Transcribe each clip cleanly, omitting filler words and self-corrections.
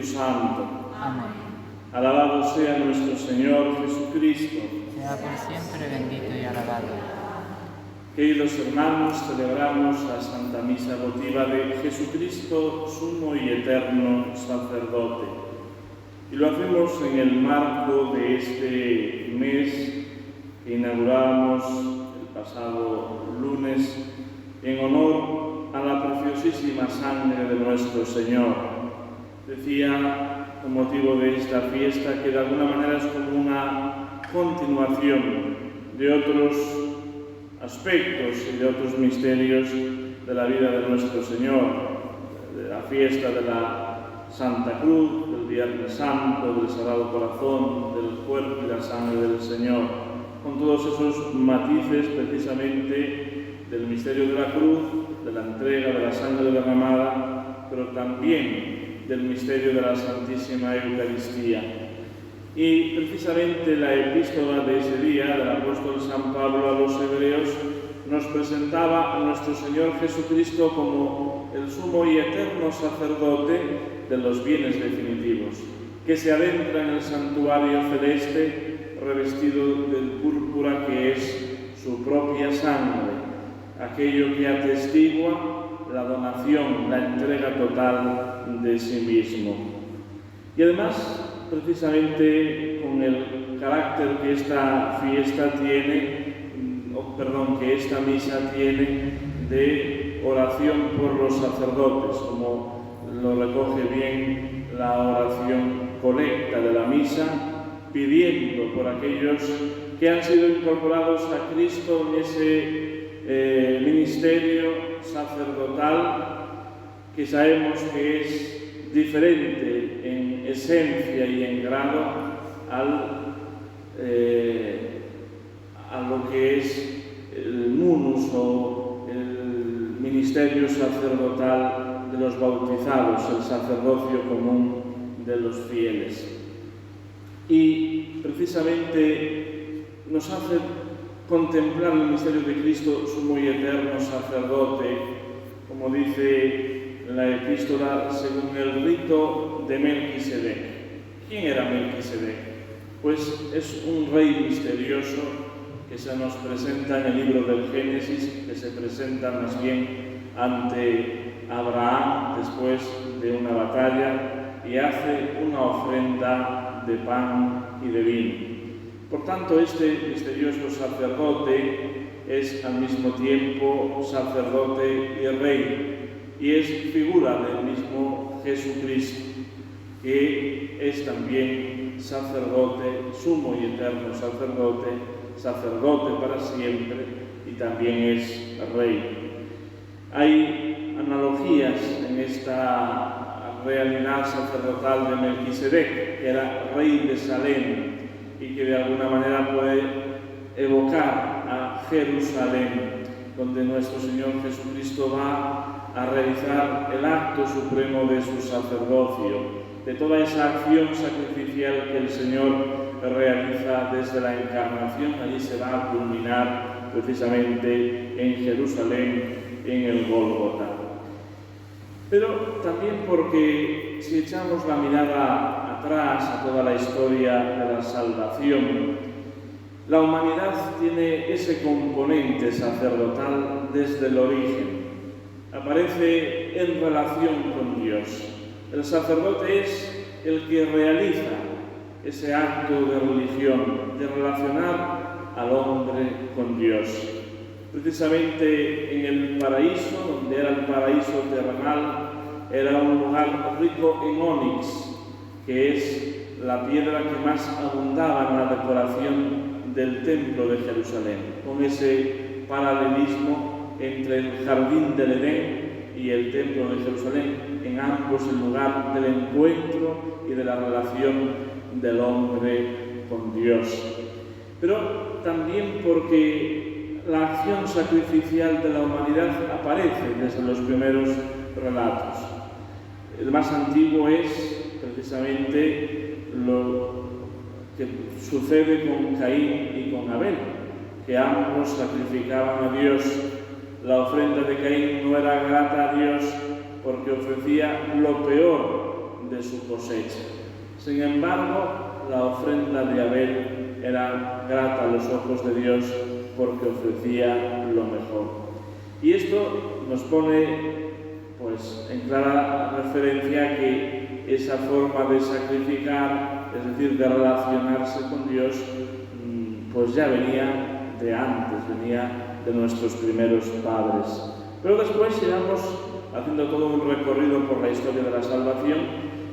Santo. Amén. Alabado sea nuestro Señor Jesucristo. Sea por siempre bendito y alabado. Queridos hermanos, celebramos la Santa Misa votiva de Jesucristo, sumo y eterno sacerdote. Y lo hacemos en el marco de este mes que inauguramos el pasado lunes en honor a la preciosísima sangre de nuestro Señor. Decía, con motivo de esta fiesta, que de alguna manera es como una continuación de otros aspectos y de otros misterios de la vida de nuestro Señor, de la fiesta de la Santa Cruz, del Viernes Santo, del Sagrado Corazón, del cuerpo y la sangre del Señor, con todos esos matices precisamente del misterio de la cruz, de la entrega de la sangre derramada, pero también del misterio de la Santísima Eucaristía. Y precisamente la epístola de ese día del apóstol San Pablo a los hebreos nos presentaba a nuestro Señor Jesucristo como el sumo y eterno sacerdote de los bienes definitivos, que se adentra en el santuario celeste revestido del púrpura que es su propia sangre, aquello que atestigua la donación, la entrega total de sí mismo. Y además, precisamente con el carácter que esta fiesta tiene, que esta misa tiene de oración por los sacerdotes, como lo recoge bien la oración colecta de la misa, pidiendo por aquellos que han sido incorporados a Cristo en ese ministerio sacerdotal, que sabemos que es diferente en esencia y en grado a lo que es el munus o el ministerio sacerdotal de los bautizados, el sacerdocio común de los fieles. Y precisamente nos hace contemplar el misterio de Cristo, sumo y eterno sacerdote, como dice la epístola, según el rito de Melquisedec. ¿Quién era Melquisedec? Pues es un rey misterioso que se nos presenta en el libro del Génesis, que se presenta más bien ante Abraham después de una batalla y hace una ofrenda de pan y de vino. Por tanto, este misterioso sacerdote es al mismo tiempo sacerdote y rey, y es figura del mismo Jesucristo, que es también sacerdote, sumo y eterno sacerdote, sacerdote para siempre, y también es rey. Hay analogías en esta realidad sacerdotal de Melquisedec, que era rey de Salem, y que de alguna manera puede evocar a Jerusalén, donde nuestro Señor Jesucristo va a realizar el acto supremo de su sacerdocio, de toda esa acción sacrificial que el Señor realiza desde la encarnación. Allí se va a culminar precisamente en Jerusalén, en el Gólgota. Pero también porque si echamos la mirada atrás a toda la historia de la salvación, la humanidad tiene ese componente sacerdotal desde el origen. Aparece en relación con Dios. El sacerdote es el que realiza ese acto de religión, de relacionar al hombre con Dios. Precisamente en el paraíso, donde era el paraíso terrenal, era un lugar rico en ónix, que es la piedra que más abundaba en la decoración del templo de Jerusalén, con ese paralelismo entre el jardín del Edén y el templo de Jerusalén, en ambos el lugar del encuentro y de la relación del hombre con Dios. Pero también porque la acción sacrificial de la humanidad aparece desde los primeros relatos. El más antiguo es precisamente lo que sucede con Caín y con Abel, que ambos sacrificaban a Dios. La ofrenda de Caín no era grata a Dios porque ofrecía lo peor de su cosecha. Sin embargo, la ofrenda de Abel era grata a los ojos de Dios porque ofrecía lo mejor. Y esto nos pone pues, en clara referencia que esa forma de sacrificar, es decir, de relacionarse con Dios, pues ya venía de antes, venía de nuestros primeros padres. Pero después, si vamos haciendo todo un recorrido por la historia de la salvación,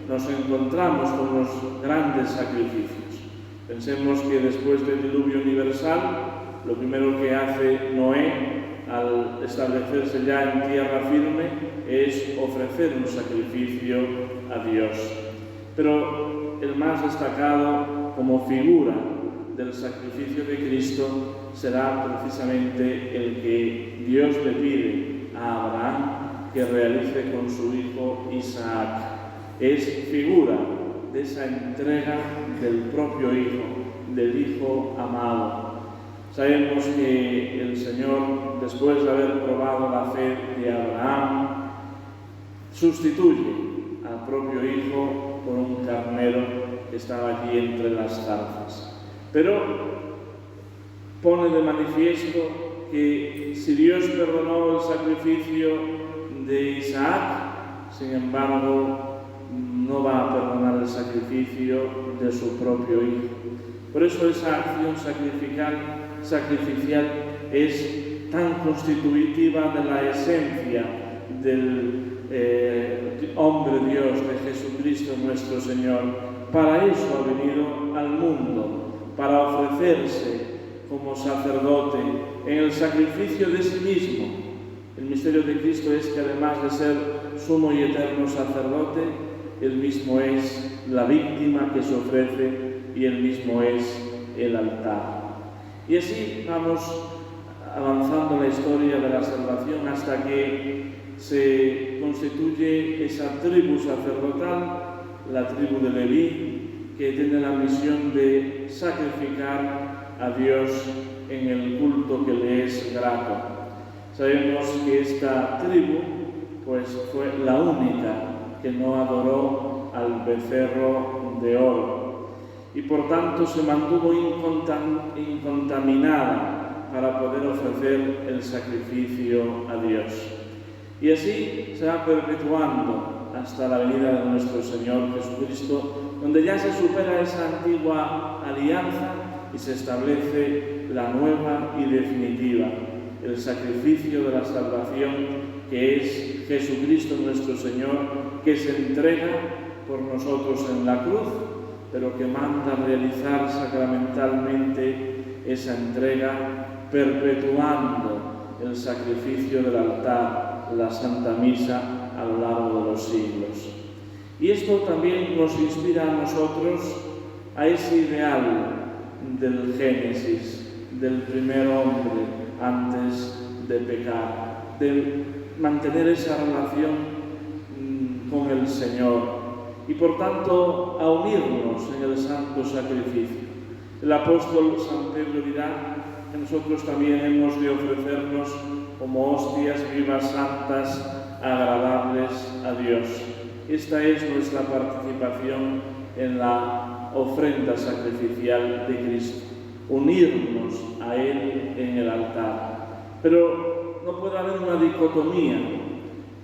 nos encontramos con los grandes sacrificios. Pensemos que después del diluvio universal, lo primero que hace Noé, al establecerse ya en tierra firme, es ofrecer un sacrificio a Dios. Pero el más destacado como figura del sacrificio de Cristo será precisamente el que Dios le pide a Abraham que realice con su hijo Isaac. Es figura de esa entrega del propio hijo, del hijo amado. Sabemos que el Señor, después de haber probado la fe de Abraham, sustituye al propio hijo por un carnero que estaba allí entre las zarzas. Pero pone de manifiesto que si Dios perdonó el sacrificio de Isaac, sin embargo, no va a perdonar el sacrificio de su propio hijo. Por eso esa acción sacrificial es tan constitutiva de la esencia del hombre Dios, de Jesucristo nuestro Señor. Para eso ha venido al mundo, para ofrecerse como sacerdote en el sacrificio de sí mismo. El misterio de Cristo es que además de ser sumo y eterno sacerdote, Él mismo es la víctima que se ofrece y Él mismo es el altar. Y así vamos avanzando en la historia de la salvación hasta que se constituye esa tribu sacerdotal, la tribu de Leví, que tiene la misión de sacrificar a Dios en el culto que le es grato. Sabemos que esta tribu pues, fue la única que no adoró al becerro de oro y por tanto se mantuvo incontaminada para poder ofrecer el sacrificio a Dios. Y así se va perpetuando hasta la venida de nuestro Señor Jesucristo, donde ya se supera esa antigua alianza y se establece la nueva y definitiva, el sacrificio de la salvación, que es Jesucristo nuestro Señor, que se entrega por nosotros en la cruz, pero que manda realizar sacramentalmente esa entrega, perpetuando el sacrificio del altar, la Santa Misa, a lo largo de los siglos. Y esto también nos inspira a nosotros a ese ideal del Génesis, del primer hombre antes de pecar, de mantener esa relación con el Señor y por tanto a unirnos en el santo sacrificio. El apóstol San Pedro dirá que nosotros también hemos de ofrecernos como hostias vivas, santas, agradables a Dios. Esta es nuestra participación en la ofrenda sacrificial de Cristo, unirnos a Él en el altar. Pero no puede haber una dicotomía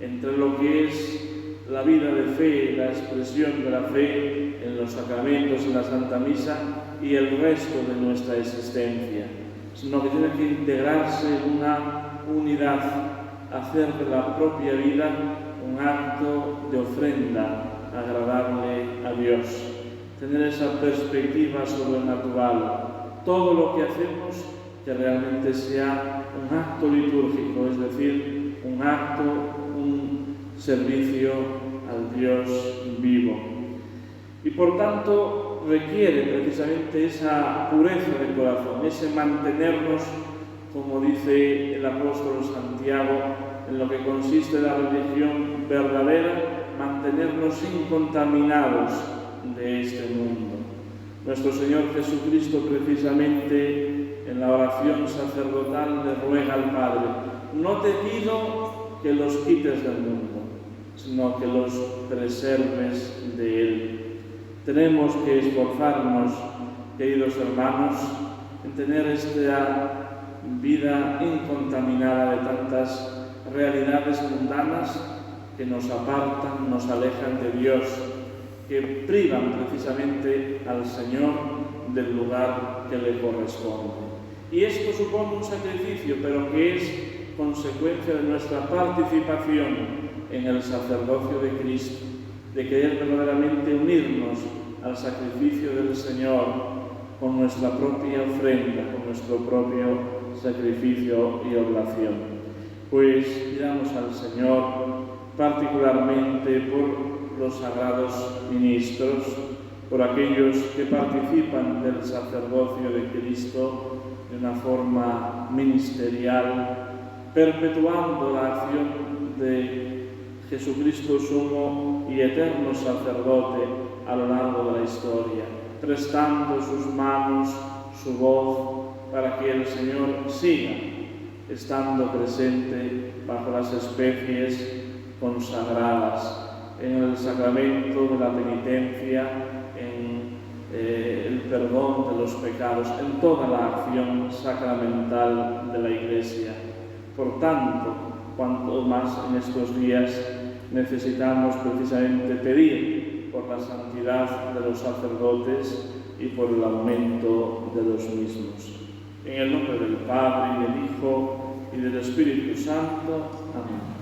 entre lo que es la vida de fe, la expresión de la fe en los sacramentos, en la Santa Misa y el resto de nuestra existencia, sino que tiene que integrarse en una unidad, hacer de la propia vida un acto de ofrenda agradable a Dios, tener esa perspectiva sobrenatural, todo lo que hacemos que realmente sea un acto litúrgico, es decir, un acto, un servicio al Dios vivo. Y por tanto requiere precisamente esa pureza de corazón, ese mantenernos, como dice el apóstol Santiago, en lo que consiste la religión verdadera, mantenernos incontaminados de este mundo. Nuestro Señor Jesucristo precisamente en la oración sacerdotal le ruega al Padre: no te pido que los quites del mundo, sino que los preserves de él. Tenemos que esforzarnos, queridos hermanos, en tener esta vida incontaminada de tantas realidades mundanas que nos apartan, nos alejan de Dios, que privan precisamente al Señor del lugar que le corresponde. Y esto supone un sacrificio, pero que es consecuencia de nuestra participación en el sacerdocio de Cristo, de querer verdaderamente unirnos al sacrificio del Señor con nuestra propia ofrenda, con nuestro propio sacrificio y oblación. Pues pidamos al Señor, particularmente por los sagrados ministros, por aquellos que participan del sacerdocio de Cristo de una forma ministerial, perpetuando la acción de Jesucristo sumo y eterno sacerdote a lo largo de la historia, prestando sus manos, su voz, para que el Señor siga estando presente bajo las especies consagradas, en el sacramento de la penitencia, en el perdón de los pecados, en toda la acción sacramental de la Iglesia. Por tanto, cuanto más en estos días necesitamos precisamente pedir por la santidad de los sacerdotes y por el aumento de los mismos. En el nombre del Padre, y del Hijo, y del Espíritu Santo. Amén.